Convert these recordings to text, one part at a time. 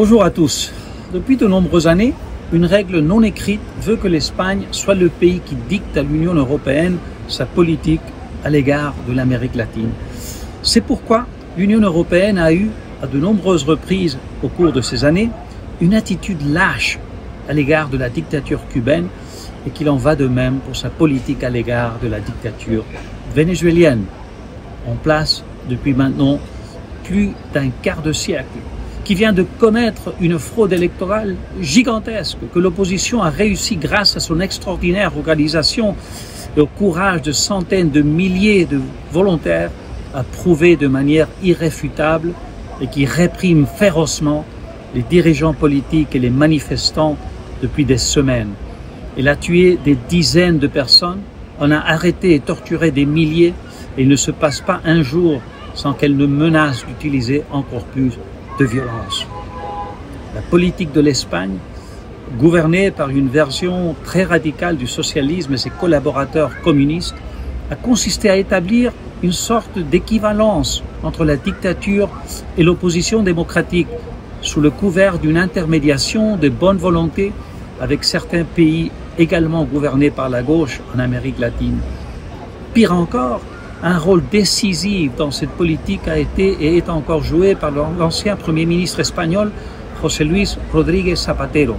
Bonjour à tous. Depuis de nombreuses années, une règle non écrite veut que l'Espagne soit le pays qui dicte à l'Union européenne sa politique à l'égard de l'Amérique latine. C'est pourquoi l'Union européenne a eu, à de nombreuses reprises au cours de ces années, une attitude lâche à l'égard de la dictature cubaine et qu'il en va de même pour sa politique à l'égard de la dictature vénézuélienne, en place depuis maintenant plus d'un quart de siècle, qui vient de commettre une fraude électorale gigantesque que l'opposition a réussi grâce à son extraordinaire organisation et au courage de centaines de milliers de volontaires à prouver de manière irréfutable et qui réprime férocement les dirigeants politiques et les manifestants depuis des semaines. Elle a tué des dizaines de personnes, en a arrêté et torturé des milliers et il ne se passe pas un jour sans qu'elle ne menace d'utiliser encore plus de violence. La politique de l'Espagne, gouvernée par une version très radicale du socialisme et ses collaborateurs communistes, a consisté à établir une sorte d'équivalence entre la dictature et l'opposition démocratique, sous le couvert d'une intermédiation de bonne volonté avec certains pays également gouvernés par la gauche en Amérique latine. Pire encore, un rôle décisif dans cette politique a été et est encore joué par l'ancien Premier ministre espagnol José Luis Rodríguez Zapatero,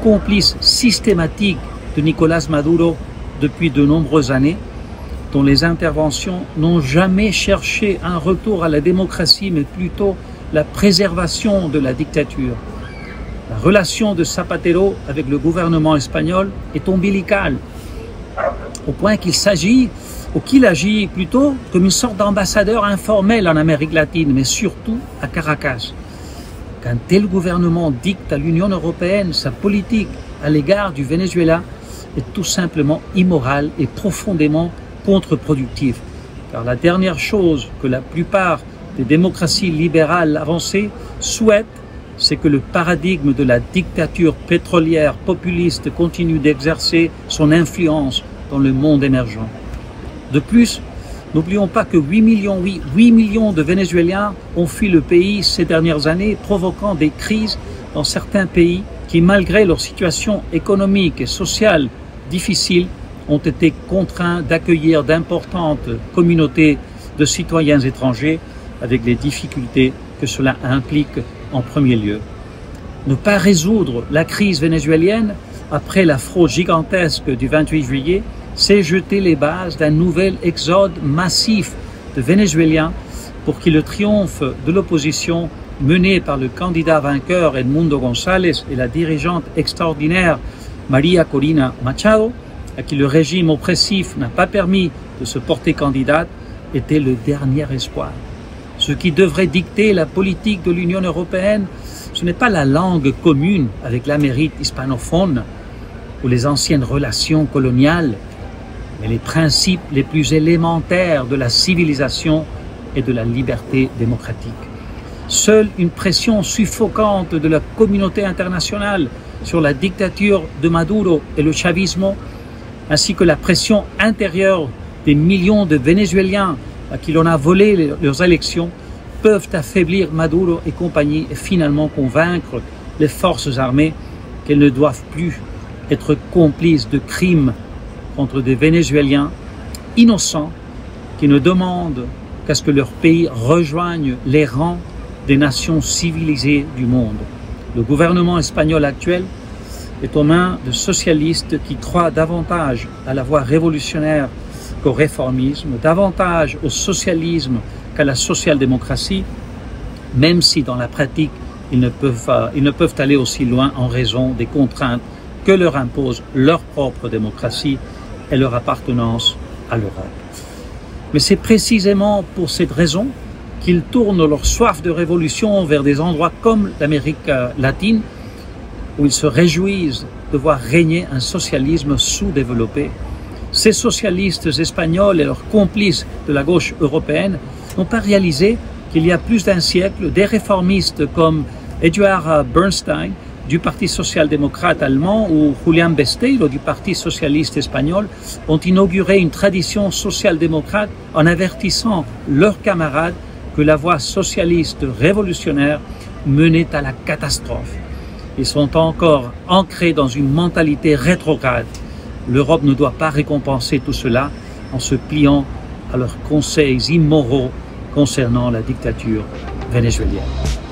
complice systématique de Nicolás Maduro depuis de nombreuses années, dont les interventions n'ont jamais cherché un retour à la démocratie, mais plutôt la préservation de la dictature. La relation de Zapatero avec le gouvernement espagnol est ombilicale, au point qu'il agit plutôt comme une sorte d'ambassadeur informel en Amérique latine, mais surtout à Caracas. Qu'un tel gouvernement dicte à l'Union européenne sa politique à l'égard du Venezuela est tout simplement immoral et profondément contre-productif. Car la dernière chose que la plupart des démocraties libérales avancées souhaitent, c'est que le paradigme de la dictature pétrolière populiste continue d'exercer son influence dans le monde émergent. De plus, n'oublions pas que 8 millions de Vénézuéliens ont fui le pays ces dernières années, provoquant des crises dans certains pays qui, malgré leur situation économique et sociale difficile, ont été contraints d'accueillir d'importantes communautés de citoyens étrangers avec les difficultés que cela implique en premier lieu. Ne pas résoudre la crise vénézuélienne après la fraude gigantesque du 28 juillet, c'est jeter les bases d'un nouvel exode massif de Vénézuéliens pour que le triomphe de l'opposition menée par le candidat vainqueur Edmundo González et la dirigeante extraordinaire María Corina Machado, à qui le régime oppressif n'a pas permis de se porter candidate, était le dernier espoir. Ce qui devrait dicter la politique de l'Union européenne, ce n'est pas la langue commune avec l'Amérique hispanophone ou les anciennes relations coloniales, mais les principes les plus élémentaires de la civilisation et de la liberté démocratique. Seule une pression suffocante de la communauté internationale sur la dictature de Maduro et le chavismo, ainsi que la pression intérieure des millions de Vénézuéliens à qui l'on a volé leurs élections, peuvent affaiblir Maduro et compagnie et finalement convaincre les forces armées qu'elles ne doivent plus être complices de crimes contre des Vénézuéliens innocents qui ne demandent qu'à ce que leur pays rejoigne les rangs des nations civilisées du monde. Le gouvernement espagnol actuel est aux mains de socialistes qui croient davantage à la voie révolutionnaire qu'au réformisme, davantage au socialisme qu'à la social-démocratie, même si dans la pratique ils ne peuvent aller aussi loin en raison des contraintes que leur impose leur propre démocratie et leur appartenance à l'Europe. Mais c'est précisément pour cette raison qu'ils tournent leur soif de révolution vers des endroits comme l'Amérique latine, où ils se réjouissent de voir régner un socialisme sous-développé. Ces socialistes espagnols et leurs complices de la gauche européenne n'ont pas réalisé qu'il y a plus d'un siècle, des réformistes comme Eduard Bernstein du Parti social-démocrate allemand ou Julián Besteiro du Parti socialiste espagnol ont inauguré une tradition social-démocrate en avertissant leurs camarades que la voie socialiste révolutionnaire menaient à la catastrophe. Ils sont encore ancrés dans une mentalité rétrograde. L'Europe ne doit pas récompenser tout cela en se pliant à leurs conseils immoraux concernant la dictature vénézuélienne.